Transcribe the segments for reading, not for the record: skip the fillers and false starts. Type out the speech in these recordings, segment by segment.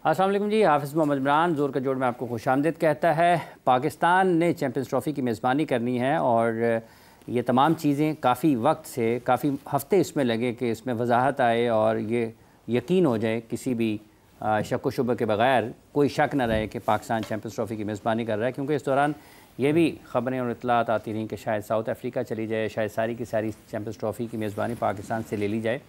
अस्सलाम वालेकुम जी। हाफिज़ मोहम्मद इमरान ज़ोर का जोड़ में आपको खुशामदीद कहता है। पाकिस्तान ने चैम्पियंस ट्रॉफ़ी की मेज़बानी करनी है और ये तमाम चीज़ें काफ़ी वक्त से, काफ़ी हफ़्ते इसमें लगे कि इसमें वजाहत आए और ये यकीन हो जाए किसी भी शक व शुबे के बग़ैर, कोई शक न रहे कि पाकिस्तान चैम्पियंस ट्रॉफ़ी की मेज़बानी कर रहा है। क्योंकि इस दौरान ये भी ख़बरें और इत्तलात आती रहीं कि शायद साउथ अफ्रीका चली जाए, शायद सारी की सारी चैम्पियंस ट्रॉफ़ी की मेज़बानी पाकिस्तान से ले ली जाए।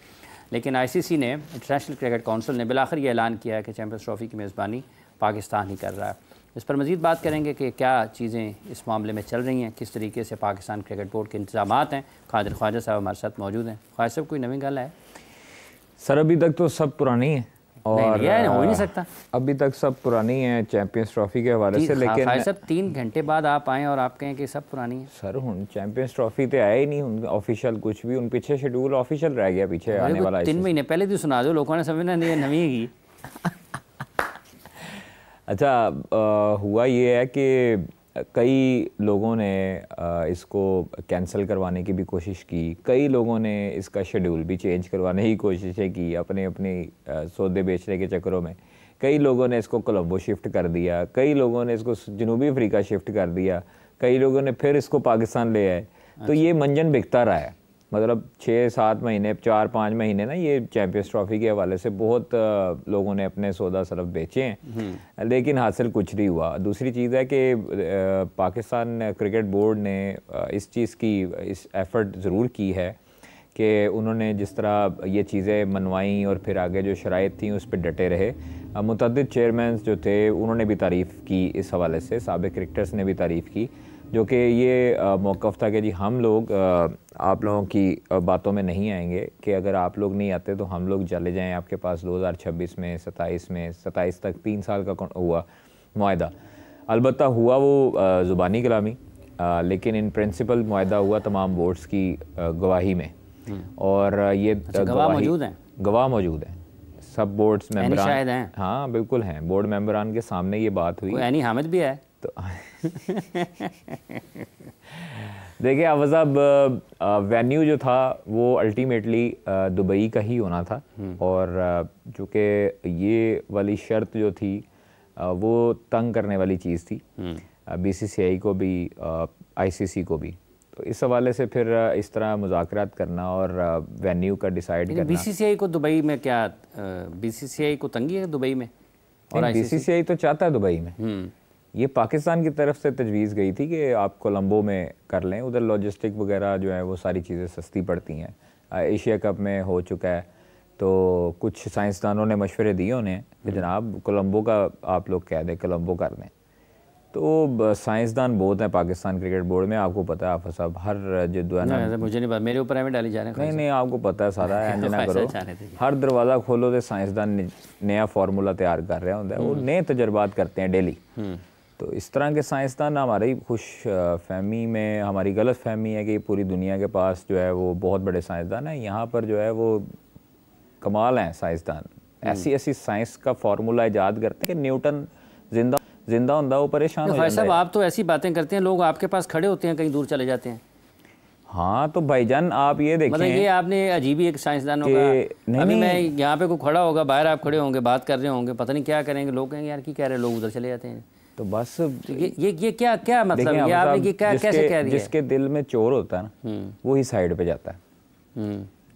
लेकिन आईसीसी ने, इंटरनेशनल क्रिकेट काउंसिल ने बिलाखिर ये ऐलान किया है कि चैम्पियंस ट्रॉफ़ी की मेज़बानी पाकिस्तान ही कर रहा है। इस पर मज़ीद बात करेंगे कि क्या चीज़ें इस मामले में चल रही हैं, किस तरीके से पाकिस्तान क्रिकेट बोर्ड के इंतज़ामात हैं। कादिर ख्वाजा साहब हमारे साथ मौजूद हैं। ख्वाजा साहब, कोई नवी गल है? सर अभी तक तो सब पुरानी है और हो ही नहीं सकता। अभी तक सब पुरानी है चैंपियंस ट्रॉफी के हवाले से। लेकिन ख्वाजा साहब 3 घंटे बाद आप आएँ और आप कहें कि सब पुरानी है। सर हुन चैंपियंस ट्रॉफी तो आया ही नहीं, उन ऑफिशियल कुछ भी, उन पीछे शेड्यूल ऑफिशियल रह गया, पीछे आने वाला 3 महीने पहले तो सुना दो, लोगों ने समझना नहीं नवी है। अच्छा, हुआ ये है कि कई लोगों ने इसको कैंसिल करवाने की भी कोशिश की, कई लोगों ने इसका शेड्यूल भी चेंज करवाने की कोशिशें की अपने अपने सौदे बेचने के चक्करों में। कई लोगों ने इसको कोलंबो शिफ्ट कर दिया, कई लोगों ने इसको जनूबी अफ्रीका शिफ्ट कर दिया, कई लोगों ने फिर इसको पाकिस्तान ले आए। तो ये मंजन बिकता रहा है, मतलब 6-7 महीने, 4-5 महीने ना, ये चैंपियंस ट्रॉफी के हवाले से बहुत लोगों ने अपने सौदा सरफ बेचे हैं, लेकिन हासिल कुछ नहीं हुआ। दूसरी चीज़ है कि पाकिस्तान क्रिकेट बोर्ड ने इस चीज़ की इस एफ़र्ट ज़रूर की है कि उन्होंने जिस तरह ये चीज़ें मनवाई और फिर आगे जो शराइत थी उस पर डटे रहे। मुतअद्दिद चेयरमैन जो थे उन्होंने भी तारीफ़ की इस हवाले से, साबिक़ क्रिकेटर्स ने भी तारीफ़ की, जो कि ये मौक़िफ़ था कि जी हम लोग आप लोगों की बातों में नहीं आएंगे कि अगर आप लोग नहीं आते तो हम लोग चले जाएं आपके पास 2026 में, 27 तक 3 साल का हुआ मुआहदा। अलबत्ता हुआ वो ज़ुबानी कलामी, लेकिन इन प्रिंसिपल मुआहदा हुआ तमाम बोर्ड्स की गवाही में। और ये गवाह मौजूद हैं? गवाह मौजूद हैं, सब बोर्ड्स मेंबरान शायद हैं। हाँ बिल्कुल हैं, बोर्ड मेंबरान के सामने ये बात हुई। एनी हामिद भी है तो देखिए हाफ़िज़ साहब, वेन्यू जो था वो अल्टीमेटली दुबई का ही होना था, और चूँकि ये वाली शर्त जो थी वो तंग करने वाली चीज़ थी बीसीसीआई को भी, आईसीसी को भी। तो इस हवाले से फिर इस तरह मुज़ाकरात करना और वेन्यू का डिसाइड करना। बीसीसीआई को दुबई में क्या, बीसीसीआई को तंगी है दुबई में? और बीसीसीआई तो चाहता है दुबई में। ये पाकिस्तान की तरफ से तजवीज़ गई थी कि आप कोलंबो में कर लें, उधर लॉजिस्टिक वगैरह जो है वो सारी चीज़ें सस्ती पड़ती हैं। एशिया कप में हो चुका है, तो कुछ साइंसदानों ने मशवरे दिए उन्हें कि जनाब कोलंबो का आप लोग कह दें, कोलंबो कर लें। तो साइंसदान बहुत हैं पाकिस्तान क्रिकेट बोर्ड में, आपको पता है आप सब, हर जो है ना, मुझे नहीं पता, मेरे ऊपर हमें डाली जा रहे हैं। नहीं आपको पता है सारा, ना करो, हर दरवाज़ा खोलो तो साइंसदान नया फार्मूला तैयार कर रहा होता है, वो नए तजर्बात करते हैं डेली। तो इस तरह के साइंसदान हमारी खुश फहमी में, हमारी गलत फहमी है कि पूरी दुनिया के पास जो है वो बहुत बड़े साइंसदान हैं, यहाँ पर जो है वो कमाल हैं साइंसदान, ऐसी ऐसी साइंस का फार्मूला ईजाद करते हैं कि न्यूटन जिंदा होता वो परेशान हो जाता है। आप तो ऐसी बातें करते हैं, लोग आपके पास खड़े होते हैं, कहीं दूर चले जाते हैं। हाँ तो भाईजान आप ये देखें, मतलब ये आपने अजीब ही एक साइंसदानों का, अभी मैं यहाँ पे कोई खड़ा होगा, बाहर आप खड़े होंगे, बात कर रहे होंगे, पता नहीं क्या करेंगे, लोग कहेंगे यार की कह रहे, लोग उधर चले जाते हैं। तो बस ये क्या मतलब, ये आपने ये क्या कैसे कह रही है? जिसके दिल में चोर होता है ना वो ही साइड पे जाता है,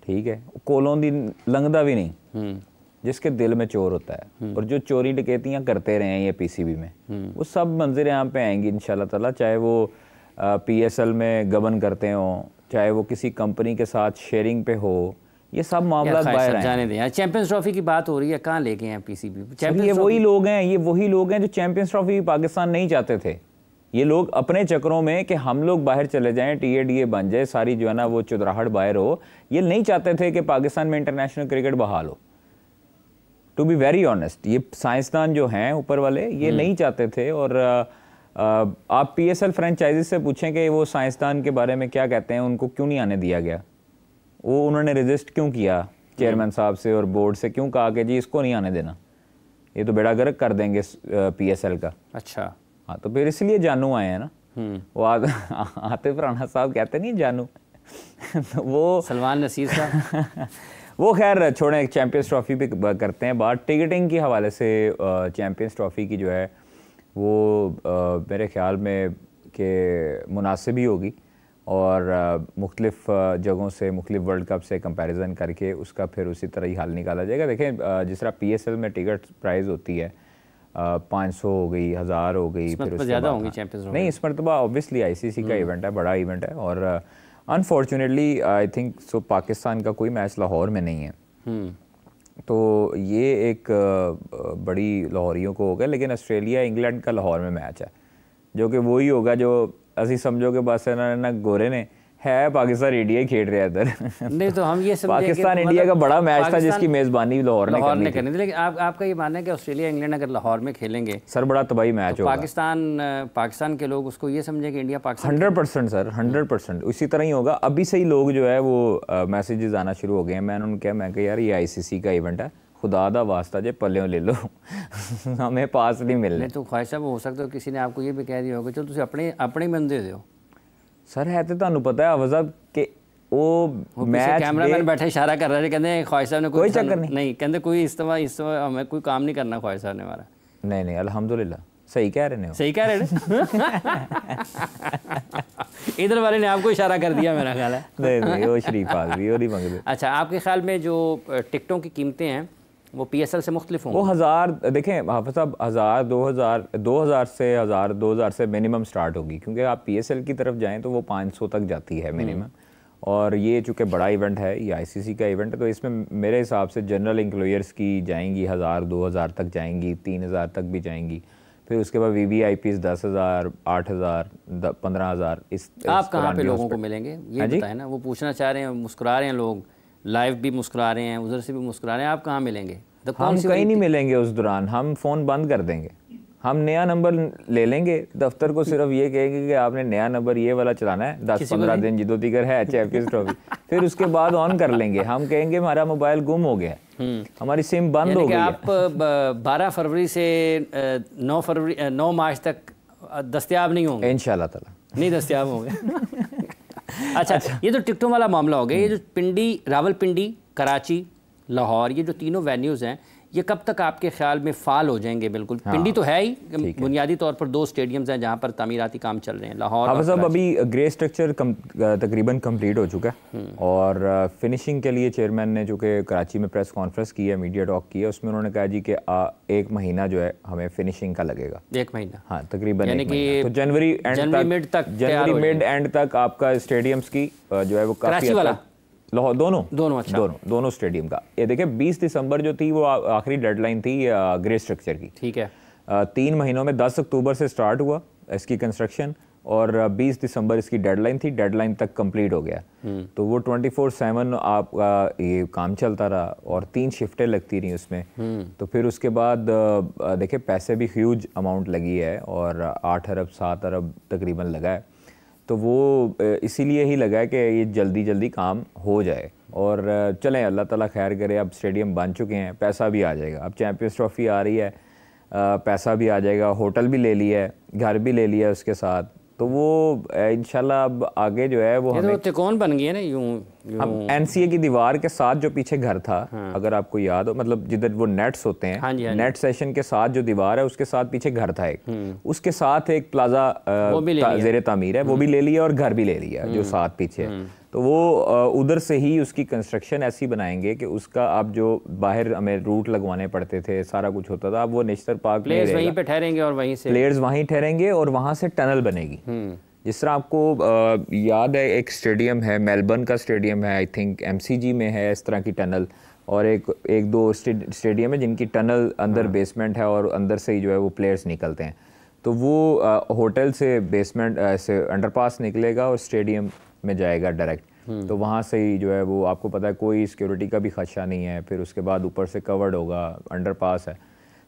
ठीक है, कोलों दी लंघदा भी नहीं, जिसके दिल में चोर होता है। और जो चोरी डकैतियां करते रहे हैं ये पीसीबी में, वो सब मंजिल यहाँ पे आएंगी इंशाल्लाह ताला, चाहे वो पीएसएल में गबन करते हों, चाहे वो किसी कंपनी के साथ शेयरिंग पे हो, ये सब मामला बाहर हैं। जाने दें यार, चैंपियंस ट्रॉफी की बात हो रही है, कहाँ लेके हैं पीसीबी? ये वही लोग हैं, ये वही लोग हैं जो चैंपियंस ट्रॉफी पाकिस्तान नहीं चाहते थे। ये लोग अपने चक्करों में कि हम लोग बाहर चले जाएं, टीएडीए बन जाए, सारी जो है ना वो चुदराहट बाहर हो, ये नहीं चाहते थे कि पाकिस्तान में इंटरनेशनल क्रिकेट बहाल हो। टू बी वेरी ऑनेस्ट, ये साइंसदान जो हैं ऊपर वाले ये नहीं चाहते थे। और आप पीएसएल फ्रेंचाइजी से पूछें कि वो साइंसदान के बारे में क्या कहते हैं, उनको क्यों नहीं आने दिया गया, वो उन्होंने रजिस्ट क्यों किया चेयरमैन साहब से और बोर्ड से, क्यों कहा कि जी इसको नहीं आने देना, ये तो बेड़ा गर्क कर देंगे पीएसएल का। अच्छा हाँ, तो फिर इसलिए जानू आए हैं ना, वो आतिफ राणा साहब कहते नहीं जानू तो वो सलमान नसीर साहब वो खैर छोड़ें, चैम्पियंस ट्रॉफी पे करते हैं बात। टिकटिंग के हवाले से चैम्पियंस ट्रॉफी की जो है वो मेरे ख्याल में कि मुनासिब ही होगी, और मुख्तलिफ जगहों से, मुख्तलिफ वर्ल्ड कप से कंपैरिजन करके उसका फिर उसी तरह ही हल निकाला जाएगा। देखें जिस तरह PSL में टिकट प्राइस होती है 500 हो गई, 1000 हो गई, फिर उसके ज़्यादा बाद होंगी चैंपियंस नहीं, इस मरतबा ऑब्वियसली ICC का इवेंट है, बड़ा इवेंट है, और unfortunately I think so Pakistan का कोई मैच लाहौर में नहीं है, तो ये एक बड़ी लाहौरियों को हो गया। लेकिन ऑस्ट्रेलिया इंग्लैंड का लाहौर में मैच है, जो कि वही होगा जो असी समझो कि बस ना गोरे ने है पाकिस्तान इंडिया खेल रहा है इधर। नहीं तो हम ये समझे पाकिस्तान इंडिया का बड़ा मैच था जिसकी मेज़बानी लाहौर ने करनी थी। लेकिन आपका ये मानना है कि ऑस्ट्रेलिया इंग्लैंड अगर लाहौर में खेलेंगे सर बड़ा तबाही मैच तो होगा। पाकिस्तान के लोग उसको ये समझे कि इंडिया पाकिस्तान 100% सर, 100% उसी तरह ही होगा। अभी से ही लोग जो है वो मैसेजेस आना शुरू हो गए हैं। मैंने उनको कहा, मैं कहा यार ये ICC का इवेंट है, खुदा दा वास्ता जे पल्ले ले लो हमें पास नहीं मिलने। तो ख्वाहिश साहब हो सकता है किसी ने आपको ये भी कह दिया होगा चलो तुम अपने बंदे दो सर, है तो ਤੁਹਾਨੂੰ पता है आवाज़ कि वो मैच कैमरामैन बैठे इशारा कर रहे थे, कहते ख्वाहिश साहब ने कोई चक्कर नहीं कहते कोई इस समय हमें कोई काम नहीं करना ख्वाहिश साहब ने हमारा। नहीं अल्हम्दुलिल्लाह सही कह रहे हैं, सही कह रहे इधर वाले ने आपको इशारा कर दिया मेरा ख्याल है। नहीं वो शरीफ आदमी, वो नहीं मंगते। अच्छा, आपके ख्याल में जो टिकटों की कीमतें हैं वो PSL से मुख्तलिफ होंगी? वो 1000 देखें हाफिज़ साहब, 1000 2000 से मिनिमम स्टार्ट होगी, क्योंकि आप PSL की तरफ जाएं तो वो 500 तक जाती है मिनिमम, और ये चूँकि बड़ा इवेंट है, ये ICC का इवेंट है, तो इसमें मेरे हिसाब से जनरल एम्प्लॉयर्स की जाएंगी 1000-2000 तक जाएंगी, 3000 तक भी जाएंगी, फिर उसके बाद VVIPs 10,000, 8,000, 15,000। आप कहाँ पे लोगों को मिलेंगे ये बताएं ना, वो पूछना चाह रहे हैं, मुस्कुरा रहे हैं लोग, लाइव भी मुस्कुरा रहे हैं, उधर से भी मुस्कुरा रहे हैं, आप कहाँ मिलेंगे? हम कहीं नहीं मिलेंगे उस दौरान, हम फ़ोन बंद कर देंगे, हम नया नंबर ले लेंगे, दफ्तर को सिर्फ ये कहेंगे कि आपने नया नंबर ये वाला चलाना है, 10-15 दिन जिदो दिगर है चैंपियंस ट्रॉफी, फिर उसके बाद ऑन कर लेंगे। हम कहेंगे हमारा मोबाइल गुम हो गया, हमारी सिम बंद हो गई है। आप 12 फरवरी से 9 मार्च तक दस्तयाब नहीं होंगे? इंशाल्लाह ताला नहीं दस्तयाब होंगे। अच्छा, ये तो टिकटों वाला मामला हो गया। ये जो पिंडी, रावलपिंडी, कराची, लाहौर, ये जो तीनों वेन्यूज़ हैं, ये कब तक आपके ख्याल में फाल हो जाएंगे? बिल्कुल पिंडी तो है ही, बुनियादी तौर पर 2 स्टेडियम्स हैं जहाँ पर तामीराती काम चल रहे हैं, लाहौर और साहब अभी ग्रे स्ट्रक्चर तकरीबन कंप्लीट हो चुका है, और फिनिशिंग के लिए चेयरमैन ने चूँकि कराची में प्रेस कॉन्फ्रेंस की है, मीडिया टॉक की है, उसमें उन्होंने कहा जी कि 1 महीना जो है हमें फिनिशिंग का लगेगा। 1 महीना? हाँ तकरीबन 1 महीना, तो जनवरी मिड एंड तक आपका स्टेडियम्स की जो है वो काफ़ी लाहौर दोनों स्टेडियम का। ये देखिए 20 दिसंबर जो थी वो आखिरी डेडलाइन थी ग्रे स्ट्रक्चर की, ठीक है। 3 महीनों में 10 अक्टूबर से स्टार्ट हुआ इसकी कंस्ट्रक्शन, और 20 दिसंबर इसकी डेडलाइन थी, डेडलाइन तक कंप्लीट हो गया। तो वो 24/7 आपका ये काम चलता रहा, और 3 शिफ्टें लगती रही उसमें। तो फिर उसके बाद देखिए पैसे भी ह्यूज अमाउंट लगी है, और 8 अरब 7 अरब तकरीबन लगा है, तो वो इसीलिए ही लगा है कि ये जल्दी काम हो जाए। और चलें अल्लाह ताला खैर करे, अब स्टेडियम बन चुके हैं, पैसा भी आ जाएगा, अब चैंपियंस ट्रॉफी आ रही है, पैसा भी आ जाएगा, होटल भी ले लिया है, घर भी ले लिया है उसके साथ, तो वो इंशाल्लाह अब आगे जो है वो हमें तिकोन बन गई है ना यूं हम NCA की दीवार के साथ जो पीछे घर था, अगर आपको याद हो, मतलब जिधर वो नेट्स होते हैं, हाँ जी, नेट सेशन के साथ जो दीवार है उसके साथ पीछे घर था एक, उसके साथ एक प्लाजा ज़ेरे तामीर है, वो भी ले लिया, और घर भी ले लिया जो साथ पीछे है। तो वो उधर से ही उसकी कंस्ट्रक्शन ऐसी बनाएंगे कि उसका अब जो बाहर हमें रूट लगवाने पड़ते थे, सारा कुछ होता था, अब वो नेशनल पार्क प्लेयर्स वहीं पे ठहरेंगे, और वहीं से प्लेयर्स वहीं ठहरेंगे, और वहाँ से टनल बनेगी। जिस तरह आपको याद है एक स्टेडियम है, मेलबर्न का स्टेडियम है, आई थिंक MCG में है इस तरह की टनल, और एक दो स्टेडियम है जिनकी टनल अंदर बेसमेंट है, और अंदर से ही जो है वो प्लेयर्स निकलते हैं। तो वो होटल से बेसमेंट से अंडरपास निकलेगा और स्टेडियम में जाएगा डायरेक्ट, तो वहाँ से ही जो है वो आपको पता है कोई सिक्योरिटी का भी खदशा नहीं है, फिर उसके बाद ऊपर से कवर्ड होगा, अंडरपास है,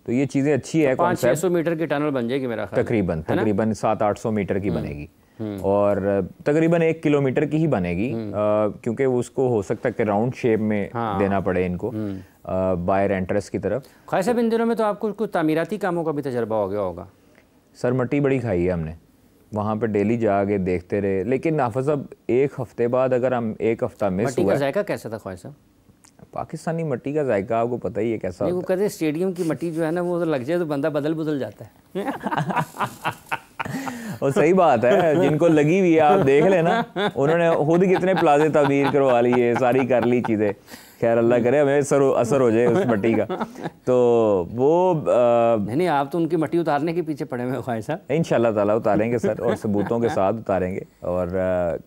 तो ये चीज़ें अच्छी है। 500-600 मीटर की टनल बन जाएगी मेरा ख्याल, तकरीबन 700-800 मीटर की बनेगी, और तकरीबन 1 किलोमीटर की ही बनेगी, क्योंकि उसको हो सकता है कि राउंड शेप में देना पड़े इनको बाहर एंट्रेंस की तरफ। ख्वाहिश साहब इन दिनों में तो आपको कुछ तामीराती कामों का भी तजर्बा हो गया होगा? सर मट्टी बड़ी खाई है हमने, वहाँ पे डेली जाके देखते रहे, लेकिन हाफिज़ साहब 1 हफ्ते बाद अगर हम 1 हफ्ता मिस हुआ, मट्टी का जायका कैसा था ख्वाहिश साहब? पाकिस्तानी मिट्टी का जायका आपको पता ही है कैसा नहीं, वो कहते हैं स्टेडियम की मिट्टी जो है ना, वो उधर लग जाए तो बंदा बदल जाता है। और सही बात है, जिनको लगी हुई है आप देख लेना, उन्होंने खुद कितने प्लाजे तामीर करवा लिए, सारी कर ली चीज़ें। खैर अल्लाह करे हमें असर हो जाए उस मिट्टी का। तो वो नहीं, आप तो उनकी मिट्टी उतारने के पीछे पड़े हुए हो ख्वाहिश साहब। इंशाल्लाह ताला उतारेंगे सर, और सबूतों के साथ उतारेंगे। और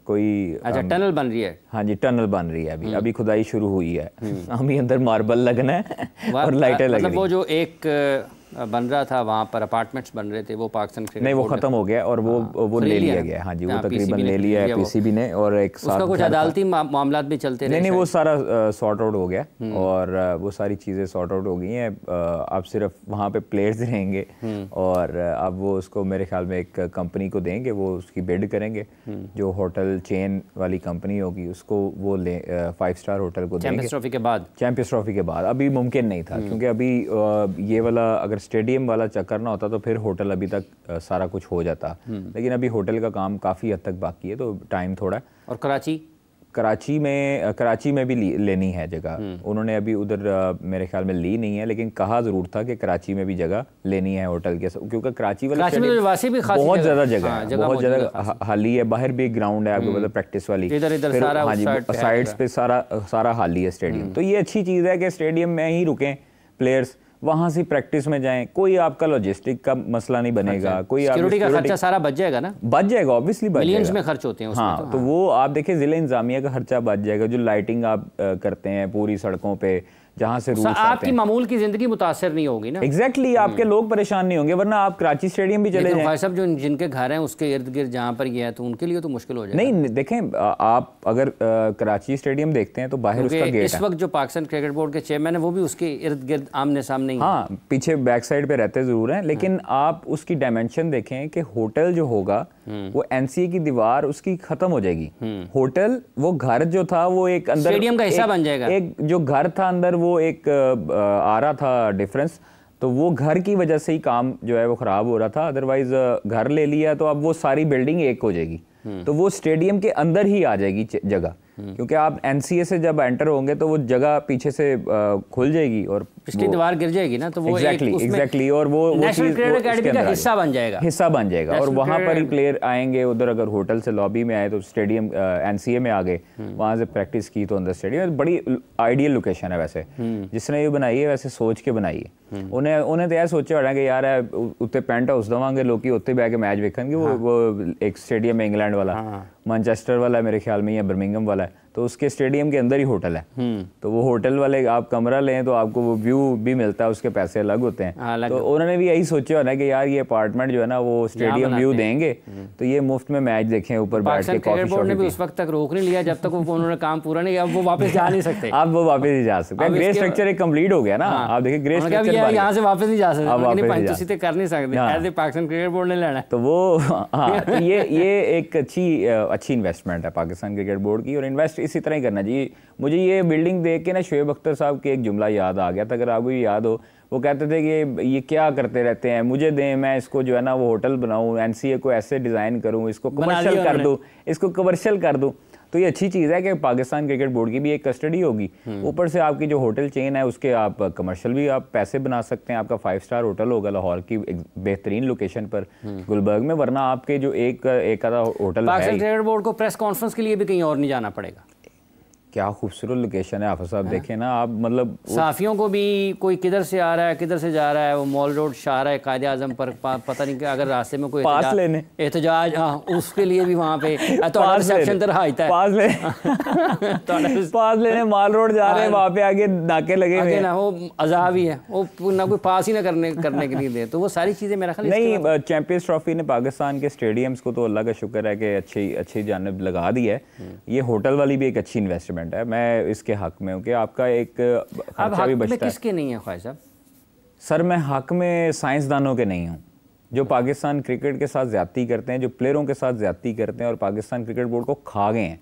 कोई अच्छा टनल बन रही है? हाँ जी, टनल बन रही है, अभी खुदाई शुरू हुई है। अभी अंदर मार्बल लगना है और लाइटें लगनी। मतलब वो जो एक बन रहा था वहाँ पर अपार्टमेंट्स बन रहे थे, वो पाकिस्तान क्रिकेट नहीं, वो खत्म हो गया और वो ले लिया गया। हाँ जी, वो तकरीबन ले लिया है पीसीबी ने। और एक साथ उसका कुछ अदालती मामलात भी चलते रहे? नहीं, वो सारा सॉर्ट आउट हो गया और वो सारी चीज़ें सॉर्ट आउट हो गई हैं। अब सिर्फ वहाँ पे प्लेयर्स रहेंगे और अब वो उसको मेरे ख्याल में एक कंपनी को देंगे, वो उसकी बिड करेंगे। जो होटल चेन वाली कंपनी होगी उसको वो 5 स्टार होटल को देंगे। चैंपियंस ट्रॉफी के बाद? चैंपियंस ट्रॉफी के बाद अभी मुमकिन नहीं था, क्योंकि अभी ये वाला अगर स्टेडियम वाला चक्कर ना होता तो फिर होटल अभी तक सारा कुछ हो जाता। लेकिन अभी होटल का काम काफ़ी हद तक बाकी है, तो टाइम थोड़ा है। और कराची में भी लेनी है जगह। उन्होंने अभी उधर मेरे ख्याल में ली नहीं है, लेकिन कहा ज़रूर था कि कराची में भी जगह लेनी है होटल के, क्योंकि कराची वाला बहुत ज़्यादा जगह है, बहुत ज़्यादा हाली है। बाहर भी ग्राउंड है आपको मतलब प्रैक्टिस वाली, हाँ जी, साइड्स पे सारा हाली है स्टेडियम। तो ये अच्छी चीज़ है कि स्टेडियम में ही रुकें प्लेयर्स, वहाँ से प्रैक्टिस में जाएं, कोई आपका लॉजिस्टिक का मसला नहीं बनेगा। अच्छा, कोई सिक्योरिटी का खर्चा सारा बच जाएगा ना? बच जाएगा, ऑब्वियसली बच जाएगा। मिलियंस में खर्च होते हैं उसमें। हाँ, तो वो आप देखिए ज़िला इंतजामिया का खर्चा बच जाएगा। जो लाइटिंग आप करते हैं पूरी सड़कों पे, जहाँ से रूट्स आपकी मामूल की जिंदगी मुतासर नहीं होगी ना? एग्जैक्टली, आपके लोग परेशान नहीं होंगे। वरना आप कराची स्टेडियम भी चले जाएं। सब जो जिनके घर हैं उसके इर्द गिर्द जहाँ पर ये है, तो उनके लिए तो मुश्किल हो जाएगा। नहीं देखें, आप अगर कराची स्टेडियम देखते हैं तो बाहर उसका गेट है। इस वक्त जो पाकिस्तान क्रिकेट बोर्ड के चेयरमैन है वो भी उसके इर्द गिर्द आमने सामने ही। हाँ, पीछे बैक साइड पे रहते जरूर हैं, लेकिन आप उसकी डायमेंशन देखें कि होटल जो होगा वो एनसीए की दीवार उसकी खत्म हो जाएगी। होटल, वो घर जो था वो एक अंदर स्टेडियम का हिस्सा बन जाएगा। एक जो घर था अंदर वो एक आ रहा था डिफरेंस, तो वो घर की वजह से ही काम जो है वो खराब हो रहा था। अदरवाइज घर ले लिया तो अब वो सारी बिल्डिंग एक हो जाएगी, तो वो स्टेडियम के अंदर ही आ जाएगी जगह। क्योंकि आप एनसीए से जब एंटर होंगे तो वो जगह पीछे से खुल जाएगी और पिछली दीवार गिर जाएगी ना, तो वो एग्जैक्टली और वो नेशनल क्रिकेट एकेडमी का हिस्सा बन जाएगा। और वहाँ पर ही प्लेयर आएंगे। उधर अगर होटल से लॉबी में आए तो स्टेडियम एनसीए में आ गए, वहाँ से प्रैक्टिस की तो अंदर स्टेडियम। बड़ी आइडियल लोकेशन है वैसे, जिसने ये बनाई है वैसे सोच के बनाई है। उन्हें तो यह सोचा होना कि यार उत्ते पेंट हाउस देवांगे, लोग उत्ते बह के मैच वेखेंगे। वो एक स्टेडियम है इंग्लैंड वाला, मैनचेस्टर वाला है मेरे ख्याल में, या बर्मिंघम वाला है, तो उसके स्टेडियम के अंदर ही होटल है। तो वो होटल वाले आप कमरा लें तो आपको वो व्यू भी मिलता है, उसके पैसे अलग होते हैं। तो उन्होंने भी यही सोचा होना कि यार ये अपार्टमेंट जो है ना वो स्टेडियम व्यू देंगे तो ये मुफ्त में मैच देखें ऊपर बैठ के। क्रिकेट बोर्ड ने भी उस वक्त तक रोक नहीं लिया जब तक उन्होंने काम पूरा नहीं किया। अब वो वापस जा नहीं सकते। अब वो वापस नहीं जा सकते। ग्रे स्ट्रक्चर एक कंप्लीट हो गया ना। आप देखिए ग्रे स्ट्रक्चर यहाँ से वापस नहीं जा सकते, कर नहीं सकते, पाकिस्तान क्रिकेट बोर्ड ने लेना है। तो वो हाँ, तो ये एक अच्छी इन्वेस्टमेंट है पाकिस्तान क्रिकेट बोर्ड की, और इन्वेस्ट इसी तरह ही करना चाहिए। मुझे ये बिल्डिंग देख के ना शोएब अख्तर साहब के एक जुमला याद आ गया था, अगर आपको याद हो। वो कहते थे कि ये क्या करते रहते हैं, मुझे दें, मैं इसको जो है ना वो होटल बनाऊं, एनसीए को ऐसे डिज़ाइन करूं, इसको कमर्शियल कर दूं। तो ये अच्छी चीज़ है कि पाकिस्तान क्रिकेट बोर्ड की भी एक कस्टडी होगी। ऊपर से आपकी जो होटल चेन है उसके आप कमर्शियल भी आप पैसे बना सकते हैं। आपका 5 स्टार होटल होगा लाहौर की एक बेहतरीन लोकेशन पर, गुलबर्ग में। वरना आपके जो एक आधा होटल पाकिस्तान क्रिकेट बोर्ड को प्रेस कॉन्फ्रेंस के लिए भी कहीं और नहीं जाना पड़ेगा। क्या खूबसूरत लोकेशन है हाफिज साहब, देखें ना आप, मतलब साफियों को भी कोई किधर से आ रहा है किधर से जा रहा है, वो मॉल रोड शाहरा है कायदे आजम पर, पता नहीं कि अगर रास्ते में कोई एहतजाज, हाँ उसके लिए भी वहाँ पे पास लेने मॉल रोड जा रहे हैं, वहाँ पे आगे नाके लगे हुए ना, वो अजाब ही है, वो ना कोई पास ही ना करने के लिए दे। तो वो सारी चीज़ें मेरा ख्याल नहीं, चैंपियंस ट्रॉफी ने पाकिस्तान के स्टेडियम्स को तो अल्लाह का शुक्र है कि अच्छी जानिब लगा दी है। ये होटल वाली भी एक अच्छी इन्वेस्टमेंट है। मैं इसके हक में हूँ कि आपका एक खर्चा भी बचता है। किसके नहीं है ख्वाहिश साहब? सर मैं हक में साइंसदानों के नहीं हूँ, जो पाकिस्तान क्रिकेट के साथ ज्यादती करते हैं, जो प्लेयरों के साथ ज्यादती करते हैं और पाकिस्तान क्रिकेट बोर्ड को खा गए हैं।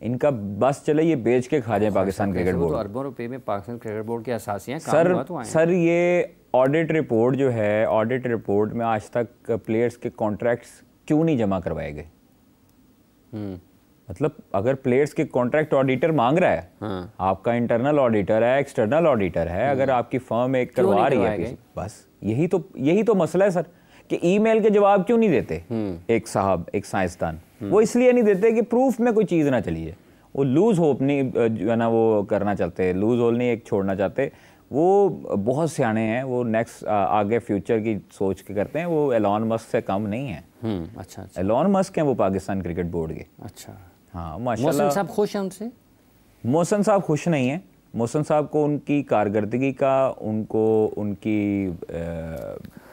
इनका बस चले ये बेच के खा जाए पाकिस्तान क्रिकेट बोर्ड। अरबों रुपए में पाकिस्तान क्रिकेट बोर्ड के असासी हैं। सर ये ऑडिट रिपोर्ट जो है, ऑडिट रिपोर्ट में आज तक प्लेयर्स के कॉन्ट्रैक्ट्स क्यों नहीं जमा करवाए गए? मतलब अगर प्लेयर्स के कॉन्ट्रैक्ट ऑडिटर मांग रहा है, हाँ। आपका इंटरनल ऑडिटर है, एक्सटर्नल ऑडिटर है, अगर आपकी फर्म एक करवा रही है किसी, बस यही तो मसला है सर, कि ईमेल के जवाब क्यों नहीं देते एक साहब, एक साइंसदान? वो इसलिए नहीं देते कि प्रूफ में कोई चीज़ ना चली है। वो लूज होप नहीं जो है ना वो करना चाहते, लूज होल नहीं एक छोड़ना चाहते। वो बहुत सियाने हैं, वो नेक्स्ट आगे फ्यूचर की सोच के करते हैं। वो एलॉन मस्क से कम नहीं है। अच्छा। एलॉन मस्क हैं वो पाकिस्तान क्रिकेट बोर्ड के। अच्छा। हाँ माशाल्लाह। मोहसिन साहब खुश हैं उनसे? मोहसिन साहब खुश नहीं हैं। मोहसिन साहब को उनकी कारकर्दगी का, उनको उनकी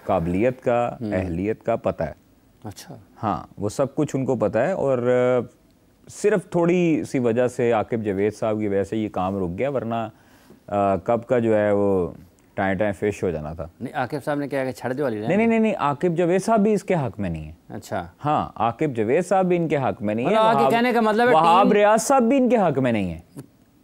काबिलियत का, अहलियत का पता है। अच्छा। हाँ, वो सब कुछ उनको पता है। और सिर्फ थोड़ी सी वजह से, आकिब जावेद साहब की वजह से ये काम रुक गया, वरना कब का जो है वो टाइम फिश हो जाना था। नहीं, आकिब साहब ने क्या कि छड़ दे वाली नहीं, आकिब जावेद साहब भी इसके हक में नहीं है। अच्छा। हाँ, आकिब जावेद साहब भी इनके हक में नहीं है। कहने का मतलब है वहाब रियाज साहब भी इनके हक में नहीं है।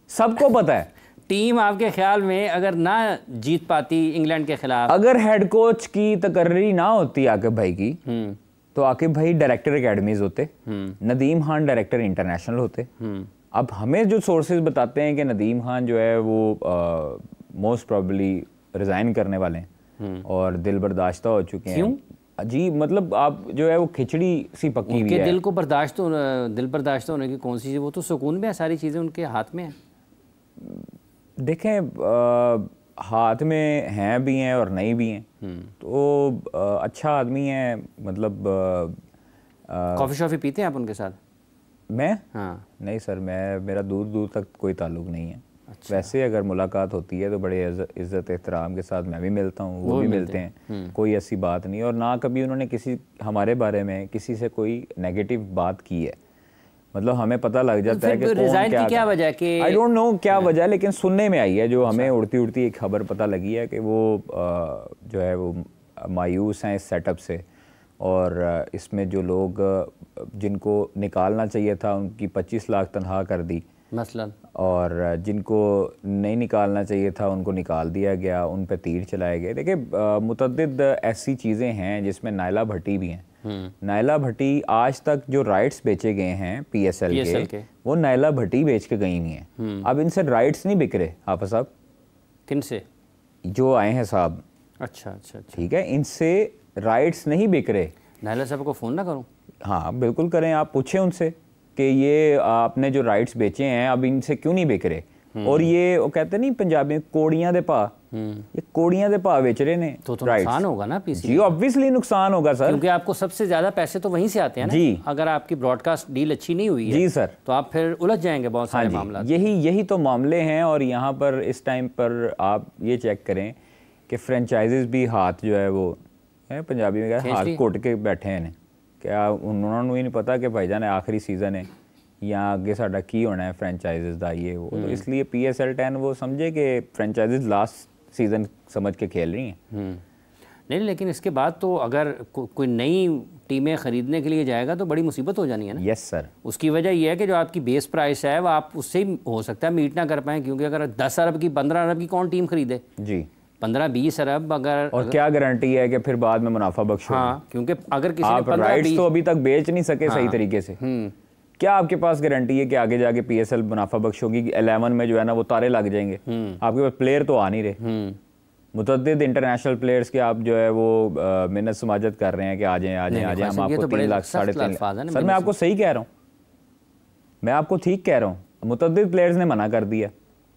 सबको पता है। टीम आपके ख्याल में अगर ना जीत पाती इंग्लैंड के खिलाफ, अगर हेड कोच की तकर्री ना होती आकिब भाई की, तो आकिब भाई डायरेक्टर एकेडमीज होते, नदीम खान डायरेक्टर इंटरनेशनल होते। अब हमें जो सोर्सेज बताते हैं कि नदीम खान जो है वो मोस्ट प्रोबेबली रिज़ाइन करने वाले हैं और दिल बर्दाश्ता हो चुके हैं। क्यों जी? मतलब आप जो है वो खिचड़ी सी पकी हुई है। दिल बर्दाश्त होने की कौन सी चीज़? वो तो सुकून में है, सारी चीज़ें उनके हाथ में है। देखें, हाथ में हैं भी हैं और नहीं भी हैं। तो अच्छा आदमी है। मतलब कॉफ़ी शॉफ़ी पीते हैं आप उनके साथ? मैं? हाँ। नहीं सर, मेरा दूर दूर तक कोई ताल्लुक़ नहीं है। अच्छा। वैसे अगर मुलाकात होती है तो बड़े इज़्ज़त एहतराम के साथ मैं भी मिलता हूँ, वो भी मिलते हैं। कोई ऐसी बात नहीं। और ना कभी उन्होंने किसी हमारे बारे में किसी से कोई नेगेटिव बात की है। मतलब हमें पता लग जाता है कि कौन क्या वजह है कि आई डोंट नो क्या वजह है, लेकिन सुनने में आई है, जो हमें उड़ती उड़ती एक खबर पता लगी है कि वो जो है वो मायूस हैं इस सेटअप से। और इसमें जो लोग जिनको निकालना चाहिए था उनकी 25 लाख तनख्वाह कर दी मसलन, और जिनको नहीं निकालना चाहिए था उनको निकाल दिया गया, उन पे तीर चलाए गए। देखिए, मुतअद्दिद ऐसी चीज़ें हैं जिसमें नायला भट्टी भी हैं। नायला भट्टी आज तक जो राइट्स बेचे गए हैं पीएसएल के, वो नायला भट्टी बेच के गई हुई हैं। अब इनसे राइट्स नहीं बिक रहे। हाफिज़ साहब, किन से? जो आए हैं साहब। अच्छा। ठीक है, इनसे राइट्स नहीं बिक रहे। नायला साहब को फ़ोन ना करूं? हाँ बिल्कुल करें। आप पूछें उनसे कि ये आपने जो राइट्स बेचे हैं अब इनसे क्यों नहीं बिक रहे। और ये वो कहते नहीं पंजाबी में कोड़ियां दे भा, ये कोड़ियां दे भा बेच रहे ने। तो नुकसान होगा ना पीसी? जी ऑब्वियसली नुकसान होगा सर, क्योंकि आपको सबसे ज़्यादा पैसे तो वहीं से आते हैं ना जी। अगर आपकी ब्रॉडकास्ट डील अच्छी नहीं हुई है जी सर, तो आप फिर उलझ जाएंगे बहुत सारे मामला। यही तो मामले हैं। और यहाँ पर इस टाइम पर आप ये चेक करें कि फ्रेंचाइजीज भी हाथ जो है वो है पंजाबी में हाथ घुट के बैठे हैं। क्या उन्होंने ही नहीं पता कि भाईजान आखिरी सीज़न है या आगे साडा की होना है फ्रेंचाइजीज दा ये वो। तो इसलिए PSL 10 वो समझे कि फ्रेंचाइजीज लास्ट सीज़न समझ के खेल रही हैं। नहीं, लेकिन इसके बाद तो अगर कोई नई टीमें ख़रीदने के लिए जाएगा तो बड़ी मुसीबत हो जानी है ना। Yes sir. उसकी वजह यह है कि जो आपकी बेस प्राइस है वो आप उससे ही हो सकता है मीट ना कर पाएँ, क्योंकि अगर 10 अरब की 15 अरब की कौन टीम खरीदे जी, 15-20 अरब अगर, और क्या गारंटी है कि फिर बाद में मुनाफा बख्श होगा। हाँ, क्योंकि अगर किसी आप राइट्स तो अभी तक बेच नहीं सके सही तरीके से। क्या आपके पास गारंटी है कि आगे जाके PSL मुनाफा बख्श होगी? 11 में जो है ना वो तारे लग जाएंगे। आपके पास प्लेयर तो आ नहीं रहे। मुतअद्दिद इंटरनेशनल प्लेयर्स के आप जो है वो मिन्नत समाजत कर रहे हैं कि आ जाएं हम आपको 3 लाख 3.5 लाख। सर मैं आपको सही कह रहा हूँ, मैं आपको ठीक कह रहा हूँ। मुतअद्दिद प्लेयर्स ने मना कर दिया।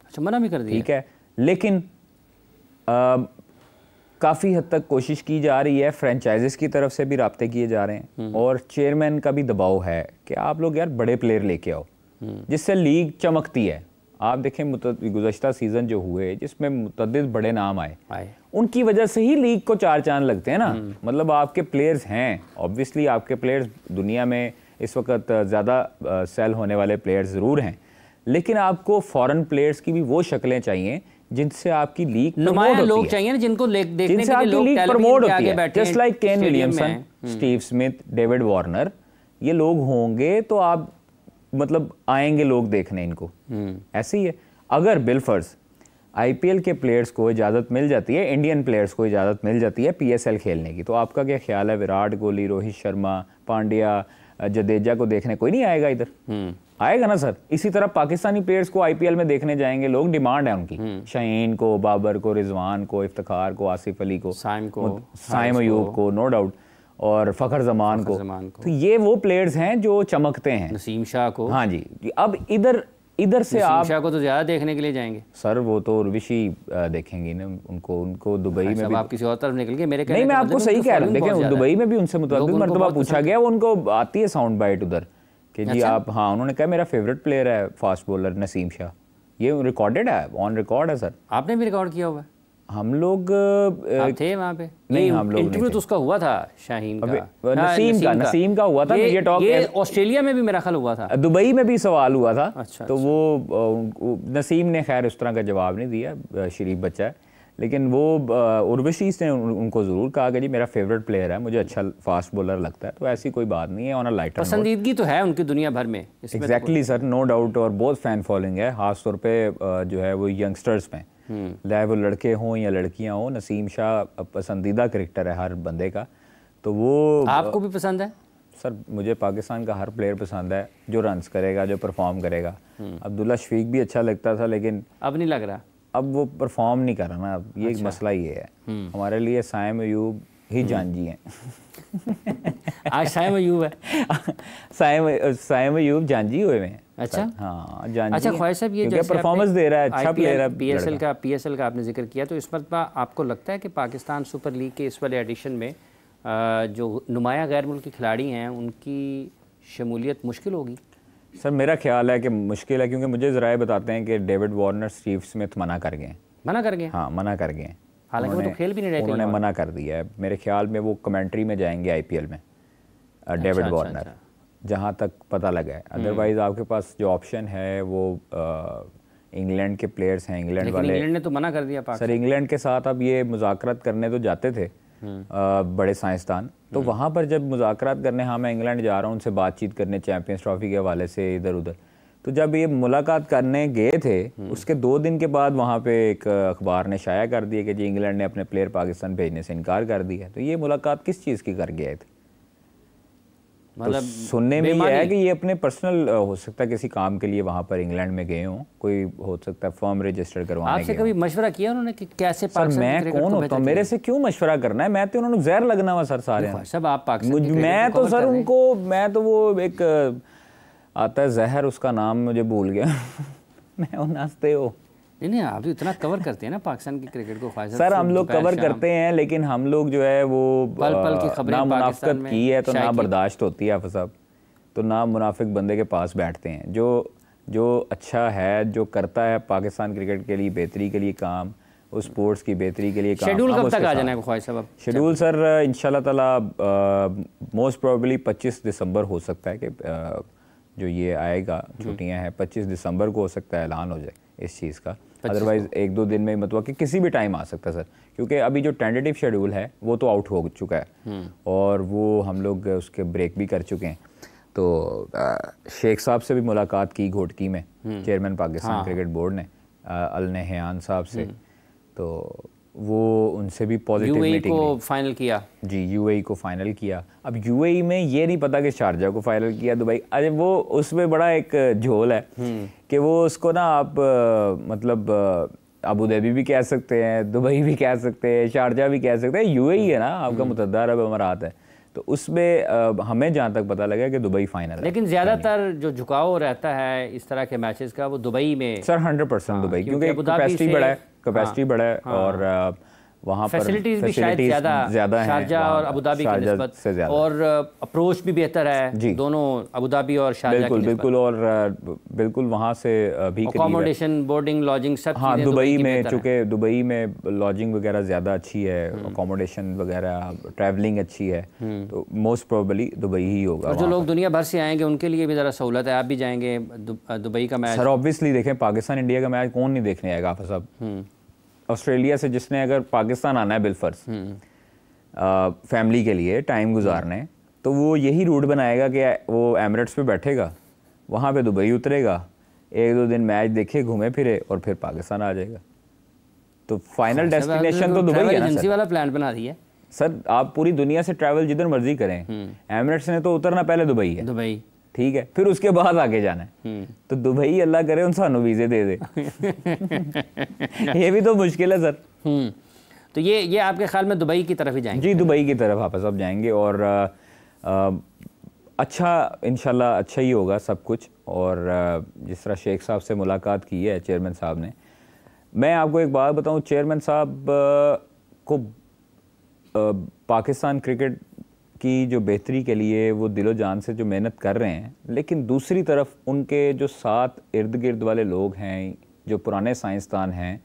अच्छा, मना भी कर दिया? ठीक है, लेकिन काफ़ी हद तक कोशिश की जा रही है, फ्रेंचाइजीज की तरफ से भी राब्ते किए जा रहे हैं और चेयरमैन का भी दबाव है कि आप लोग यार बड़े प्लेयर लेके आओ जिससे लीग चमकती है। आप देखें गुज़श्ता सीज़न जो हुए जिसमें मुतअद्दिद बड़े नाम आए, उनकी वजह से ही लीग को 4 चांद लगते हैं ना। मतलब आपके प्लेयर्स हैं, ऑब्वियसली आपके प्लेयर्स दुनिया में इस वक्त ज़्यादा सेल होने वाले प्लेयर्स ज़रूर हैं, लेकिन आपको फॉरेन प्लेयर्स की भी वो शक्लें चाहिए जिनसे आपकी लीग नुमाया लोग चाहिए ना, जिनको देखने के लिए लोग प्रमोट होती है। Just like Kane Williamson, Steve Smith, David Warner, ये लोग होंगे तो आप मतलब आएंगे लोग देखने इनको। ऐसे ही है। अगर बिलफर्स IPL के प्लेयर्स को इजाज़त मिल जाती है, इंडियन प्लेयर्स को इजाज़त मिल जाती है PSL खेलने की, तो आपका क्या ख्याल है विराट कोहली, रोहित शर्मा, पांड्या, जडेजा को देखने कोई नहीं आएगा इधर? आएगा ना सर। इसी तरह पाकिस्तानी प्लेयर्स को आईपीएल में देखने जाएंगे लोग, डिमांड है उनकी। शाहीन को, बाबर को, रिजवान को, इफ्तिखार को, आसिफ अली को, साइम अयूब को, नो डाउट, और फखर जमान को। तो ये वो प्लेयर्स हैं जो चमकते हैं। नसीम शाह को, हाँ जी। अब इधर से आप शाह को तो ज्यादा देखने के लिए जाएंगे सर, वो तो उर्विशी देखेंगी ना उनको दुबई में भी। आप किसी और तरफ निकल गए मेरे नहीं, मैं आपको सही कह रहा हूँ। देखिए दुबई में भी उनसे मुतअद्दिद मरतबा पूछा गया, उनको आती है साउंड बाइट उधर कि जी आप, हाँ, उन्होंने कहा मेरा फेवरेट प्लेयर है फास्ट बॉलर नसीम शाह। ये रिकॉर्डेड है, ऑन रिकॉर्ड है सर। आपने भी रिकॉर्ड किया हुआ है? हम लोग थे वहाँ पे? नहीं, हम लोग इंटरव्यू तो उसका हुआ था शाहीन का, नसीम का हुआ था। ये ऑस्ट्रेलिया में भी मेरा ख्याल हुआ था, दुबई में भी सवाल हुआ था। अच्छा, तो वो नसीम ने खैर उस तरह का जवाब नहीं दिया, शरीफ बच्चा है, लेकिन वो उर्वशी ने उनको ज़रूर कहा कि जी मेरा फेवरेट प्लेयर है, मुझे अच्छा फास्ट बॉलर लगता है। तो ऐसी कोई बात नहीं है, ऑन अ लाइटर पसंदीदगी तो है उनकी दुनिया भर में। Exactly sir, no doubt. और बहुत फ़ैन फॉलोइंग है, ख़ासतौर पे जो है वो यंगस्टर्स में, चाहे वो लड़के हों या लड़कियां हों। नसीम शाह पसंदीदा क्रिकेटर है हर बंदे का। तो वो आपको भी पसंद है? सर मुझे पाकिस्तान का हर प्लेयर पसंद है जो रन्स करेगा, जो परफॉर्म करेगा। अब्दुल्ला शफीक भी अच्छा लगता था, लेकिन अब नहीं लग रहा, अब वो परफॉर्म नहीं कर रहा ना। अब ये एक मसला ये है हमारे लिए। साइम अयूब ही जानजी हैं। आज साइम अयूब है। साइम अयूब जानजी हुए हैं। अच्छा, हाँ जानजी। अच्छा ख्वाहिश साहब, ये जैसे परफॉर्मेंस दे रहा है, अच्छा प्लेयर है। पीएसएल का आपने जिक्र किया, तो इस मरतबा आपको लगता है कि पाकिस्तान सुपर लीग के इस वाले एडिशन में जो नुमाया गैर मुल्की खिलाड़ी हैं उनकी शमूलियत मुश्किल होगी? सर मेरा ख्याल है कि मुश्किल है, क्योंकि मुझे ज़राए बताते हैं कि डेविड वार्नर, स्टीव स्मिथ मना कर गए। हाँ, मना कर गए। हालांकि वो तो खेल भी नहीं रहे, उन्होंने मना कर दिया है। मेरे ख्याल में वो कमेंट्री में जाएंगे आईपीएल में, डेविड वार्नर, जहाँ तक पता लगा है। अदरवाइज आपके पास जो ऑप्शन है वो इंग्लैंड के प्लेयर्स हैं, इंग्लैंड वाले। इंग्लैंड ने तो मना कर दिया सर। इंग्लैंड के साथ अब ये मुज़ाकरात करने तो जाते थे बड़े साइंसदान, तो वहाँ पर जब मुज़ाकरात करने, हाँ मैं इंग्लैंड जा रहा हूँ उनसे बातचीत करने चैंपियंस ट्रॉफी के हवाले से इधर उधर, तो जब ये मुलाकात करने गए थे उसके 2 दिन के बाद वहाँ पे एक अखबार ने शाया कर दिया कि जी इंग्लैंड ने अपने प्लेयर पाकिस्तान भेजने से इनकार कर दिया। तो ये मुलाकात किस चीज़ की कर गए थे? मतलब तो सुनने में ये है कि ये अपने पर्सनल हो सकता है किसी काम के लिए वहाँ पर इंग्लैंड में गए हों, कोई हो सकता है फॉर्म रजिस्टर करवाने। आपसे कभी मशवरा किया उन्होंने कि कैसे पाकिस्तान? सर मैं कौन होता हूँ, मेरे से क्यों मशवरा करना है? मैं तो उन्होंने जहर लगना हुआ सर सारे सब। आप पाकिस्तान मैं तो सर उनको, मैं तो वो एक आता है जहर, उसका नाम मुझे भूल गया। मैं वो नाचते हो नहीं, आप तो इतना कवर करते हैं ना पाकिस्तान की क्रिकेट को। सर हम लोग कवर करते हैं, लेकिन हम लोग जो है वो पल पल की खबरें ना मुनाफिकत की है तो ना बर्दाश्त होती है आफत साहब, तो ना मुनाफिक बंदे के पास बैठते हैं। जो अच्छा है, जो करता है पाकिस्तान क्रिकेट के लिए बेहतरी के लिए काम, उस स्पोर्ट्स की बेहतरी के लिए काम। शेड्यूल कब तक आ जाना है ख्वाहिश साहब? शेड्यूल सर इंशाल्लाह ताला मोस्ट प्रोबेबली 25 दिसंबर हो सकता है कि जो ये आएगा, छुट्टियां हैं, 25 दिसंबर को हो सकता है ऐलान हो जाए इस चीज़ का। अदरवाइज़ 1-2 दिन में, मतलब कि किसी भी टाइम आ सकता है सर, क्योंकि अभी जो टेंटेटिव शेड्यूल है वो तो आउट हो चुका है और वो हम लोग उसके ब्रेक भी कर चुके हैं। तो शेख साहब से भी मुलाकात की घोटकी में, चेयरमैन पाकिस्तान क्रिकेट बोर्ड ने, अल नहयान साहब से, तो वो उनसे भी पॉजिटिव मीटिंग को फाइनल किया जी। यूएई को फाइनल किया। अब यूएई में ये नहीं पता कि शारजा को फाइनल किया दुबई। अरे वो उसमें बड़ा एक झोल है कि वो उसको ना आप मतलब अबू धाबी भी कह सकते हैं, दुबई भी कह सकते हैं, शारजा भी कह सकते हैं, यूएई है ना आपका, मुतहदा अरब अमारात है। तो उसमें हमें जहाँ तक पता लगा कि दुबई फाइनल है। लेकिन ज़्यादातर जो झुकाव रहता है इस तरह के मैचेस का वो दुबई में सर 100% दुबई, क्योंकि कैपेसिटी बड़ा है और वहाँ पर फैसिलिटीज भी शायद ज़्यादा हैं शारजा और अबू धाबी की निस्बत से ज़्यादा, और अप्रोच भी बेहतर है जी, दोनों अबू धाबी और शारजा की बिल्कुल और बिल्कुल वहाँ से भी अकोमोडेशन, बोर्डिंग, लॉजिंग सब। हाँ, दुबई में चूँकि दुबई में लॉजिंग वगैरह ज़्यादा अच्छी है, अकोमोडेशन वगैरह, ट्रैवलिंग अच्छी है, तो मोस्ट प्रोबेबली दुबई ही होगा। और जो लोग दुनिया भर से आएंगे उनके लिए भी ज़रा सहूलत है। आप भी जाएंगे दुबई का मैच? सर ऑब्वियसली देखें, पाकिस्तान इंडिया का मैच कौन नहीं देखने आएगा आप सब। ऑस्ट्रेलिया से जिसने अगर पाकिस्तान आना है बिलफर्ज फैमिली के लिए टाइम गुजारने, तो वो यही रूट बनाएगा कि वो एमिरेट्स पे बैठेगा, वहाँ पे दुबई उतरेगा, 1-2 दिन मैच देखे, घूमे फिरे और फिर पाकिस्तान आ जाएगा। तो फाइनल डेस्टिनेशन तो दुबई है ना सर। एजेंसी वाला प्लान बना दिया सर आप पूरी दुनिया से ट्रैवल जिधर मर्जी करें, एमिरेट्स ने तो उतरना पहले दुबई है, दुबई, ठीक है, फिर उसके बाद आगे जाना है। तो दुबई अल्लाह करे उन सानू वीज़े दे दे। ये भी तो मुश्किल है सर। तो ये आपके ख्याल में दुबई की तरफ ही जाएंगे? जी, दुबई की तरफ वापस अब जाएंगे और अच्छा इंशाल्लाह अच्छा ही होगा सब कुछ। और जिस तरह शेख साहब से मुलाकात की है चेयरमैन साहब ने, मैं आपको एक बात बताऊं, चेयरमैन साहब को पाकिस्तान क्रिकेट की जो बेहतरी के लिए वो दिलो जान से जो मेहनत कर रहे हैं, लेकिन दूसरी तरफ उनके जो साथ इर्द गिर्द वाले लोग हैं, जो पुराने साइंसदान हैं,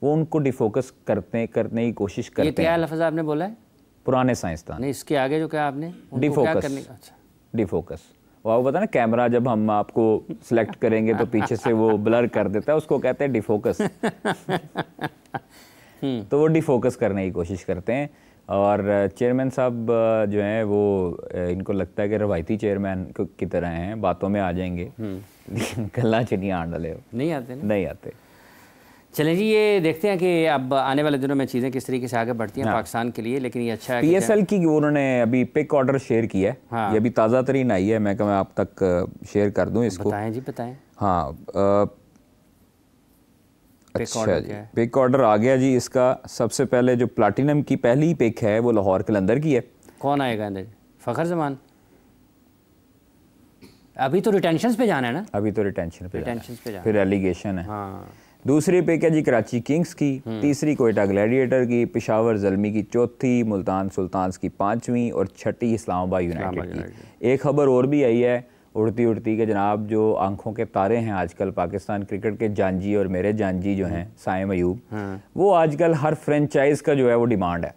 वो उनको डिफोकस करने की कोशिश करते हैं। ये क्या लफ्ज़ आपने बोला है? पुराने साइंसदान। नहीं, इसके आगे जो क्या आपने डिफोकस। अच्छा, डिफोकस। वो आपको पता ना, कैमरा जब हम आपको सिलेक्ट करेंगे तो पीछे से वो ब्लर कर देता है, उसको कहते हैं डिफोकस। तो वो डिफोकस करने की कोशिश करते हैं। और चेयरमैन साहब जो हैं वो इनको लगता है कि रवायती चेयरमैन की तरह हैं, बातों में आ जाएंगे लेकिन गल्ला च नहीं आने वाले, नहीं आते ना? नहीं आते। चलें जी, ये देखते हैं कि अब आने वाले दिनों में चीज़ें किस तरीके से आगे बढ़ती हैं पाकिस्तान के लिए। लेकिन ये अच्छा है PSL की उन्होंने अभी पिक ऑर्डर शेयर किया है। हाँ। ये अभी ताज़ा तरीन आई है, मैं आप तक शेयर कर दूं इसको। बताएं जी, बताएं। हाँ, अच्छा जी, पिक ऑर्डर आ गया जी। इसका सबसे पहले जो प्लाटिनम की पहली पिक है वो लाहौर कलंदर की है। कौन आएगा अंदर? फ़खर जमान। अभी तो रिटेंशन पे जाना है ना? अभी तो रिटेंशन पे जाना, फिर एलिगेशन है। हाँ। दूसरी पिक है जी कराची किंग्स की, तीसरी कोयटा ग्लैडिएटर की, पेशावर ज़ल्मी की चौथी, मुल्तान सुल्तान्स की पांचवीं और छठी इस्लामाबाद यूनाइटेड की। एक खबर और भी आई है उड़ती उड़ती के जनाब, जो आंखों के तारे हैं आजकल पाकिस्तान क्रिकेट के, जानजी और मेरे जानजी जो हैं साइम अयूब, वो आजकल हर फ्रेंचाइज का जो है वो डिमांड है।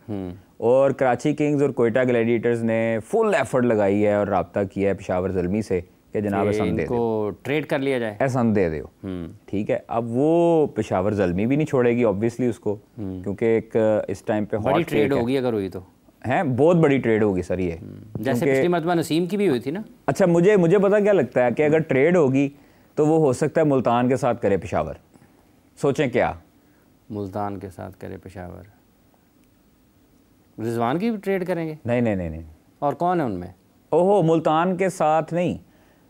और कराची किंग्स और कोयटा ग्लैडिएटर्स ने फुल एफर्ट लगाई है और रब्ता किया है पेशावर ज़ल्मी से कि जनाब एहसन दे दो, ट्रेड कर लिया जाए, एहसन दे दो। ठीक है, अब वो पेशावर ज़ल्मी भी नहीं छोड़ेगी ऑब्वियसली उसको, क्योंकि एक इस टाइम पे बड़ी ट्रेड होगी अगर हुई तो। है, बहुत बड़ी ट्रेड होगी सर ये, जैसे पिछली मरतबा नसीम की भी हुई थी ना। अच्छा, मुझे पता क्या लगता है कि अगर ट्रेड होगी तो वो हो सकता है मुल्तान के साथ करे पेशावर। सोचें क्या, मुल्तान के साथ करे पेशावर? रिजवान की भी ट्रेड करेंगे? नहीं। और कौन है उनमें? ओहो, मुल्तान के साथ नहीं,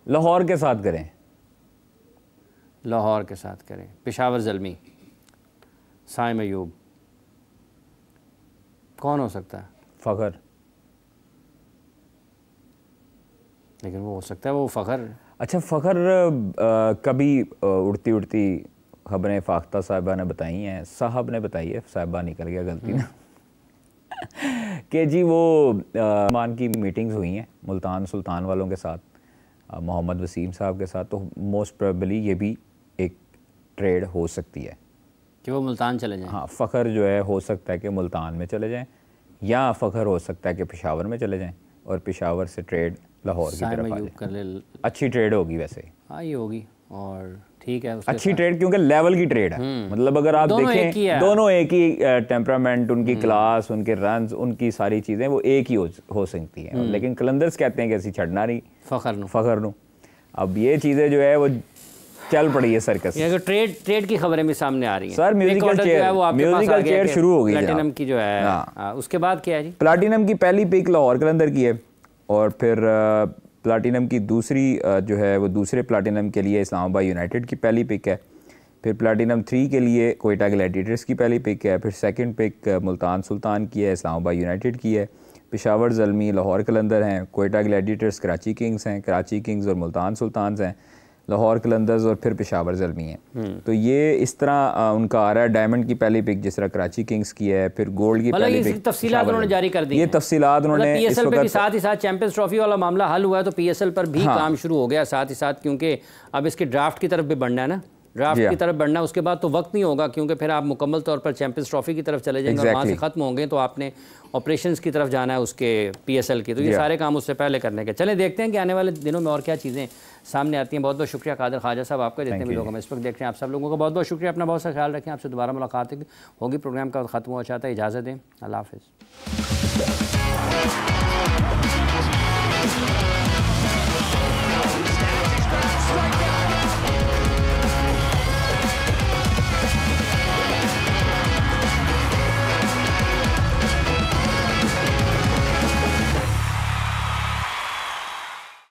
लाहौर के साथ करें। लाहौर के साथ करें, पेशावर ज़ल्मी, साइम अयूब, कौन हो सकता है? फ़खर। लेकिन वो हो सकता है वो फ़खर। अच्छा, फ़खर कभी उड़ती उड़ती खबरें फाख्ता साहिबा ने बताई हैं, साहब ने बताई है, साहिबा निकल गया गलती ना, कि जी वो मान की मीटिंग्स हुई हैं मुल्तान सुल्तान वालों के साथ, मोहम्मद वसीम साहब के साथ, तो मोस्ट प्रोबेबली ये भी एक ट्रेड हो सकती है कि वो मुल्तान चले जाएं। हाँ, फ़खर जो है हो सकता है कि मुल्तान में चले जाएं, या फ़खर हो सकता है कि पेशावर में चले जाएं और पेशावर से ट्रेड लाहौर की तरफ आ जाए। अच्छी ट्रेड होगी वैसे। हाँ, ये होगी और ठीक है, अच्छी ट्रेड, क्योंकि लेवल की ट्रेड है। मतलब अगर आप देखें दोनों एक ही टेम्परामेंट, उनकी क्लास, उनके रन्स, उनकी सारी चीज़ें वो एक ही हो सकती हैं। लेकिन कलंदर्स कहते हैं कि ऐसी छड़ना नहीं फ़खर नू। अब ये चीज़ें जो है वो चल पड़ी है सर्कस। ये ट्रेड की खबरें भी सामने आ रही हैं सर। म्यूजिकल चेयर शुरू हो गई प्लैटिनम की जो है। उसके बाद क्या है जी? प्लैटिनम की पहली पिक लाहौर कलंदर की है और फिर प्लैटिनम की दूसरी जो है वो दूसरे प्लैटिनम के लिए इस्लामाबाद यूनाइटेड की पहली पिक है। फिर प्लैटिनम 3 के लिए कोयटा ग्लैडिएटर्स की पहली पिक है। फिर सेकंड पिक मुल्तान सुल्तान की है, इस्लामाबाद यूनाइटेड की है। पेशावर ज़ल्मी लाहौर कलंदर हैं, कोयटा ग्लैडिएटर्स कराची किंग्स हैं, कराची किंग्स और मुल्तान सुल्तान्स हैं, लाहौर कलंदर्स और फिर पेशावर ज़ल्मी हैं। तो ये इस तरह उनका आ रहा है। डायमंड की पहली पिक जिस तरह कराची किंग्स की है, फिर गोल्ड की पहली पिक तफसीलात उन्होंने जारी कर दी। ये तफसीलात उन्होंने PSL पे भी साथ ही साथ चैंपियंस ट्रॉफी वाला मामला हल हुआ है, तो PSL पर भी काम शुरू हो गया साथ ही साथ, क्योंकि अब इसके ड्राफ्ट की तरफ भी बढ़ना है ना, ड्राफ्ट की तरफ बढ़ना, उसके बाद तो वक्त नहीं होगा, क्योंकि फिर आप मुकम्मल तौर पर चैंपियंस ट्रॉफी की तरफ चले जाएंगे और वहाँ से ख़त्म होंगे तो आपने ऑपरेशंस की तरफ जाना है उसके PSL की, तो ये सारे काम उससे पहले करने के। चलें देखते हैं कि आने वाले दिनों में और क्या चीज़ें सामने आती हैं। बहुत बहुत शुक्रिया कादिर ख्वाजा साहब आपका, जितने भी लोग हमें इस वक्त देख रहे हैं आप सब लोगों का बहुत बहुत शुक्रिया। अपना बहुत सा ख्याल रखें, आपसे दोबारा मुलाकात होगी। प्रोग्राम का ख़त्म हुआ चाहता है, इजाज़त दें, अल्लाह हाफ़िज़।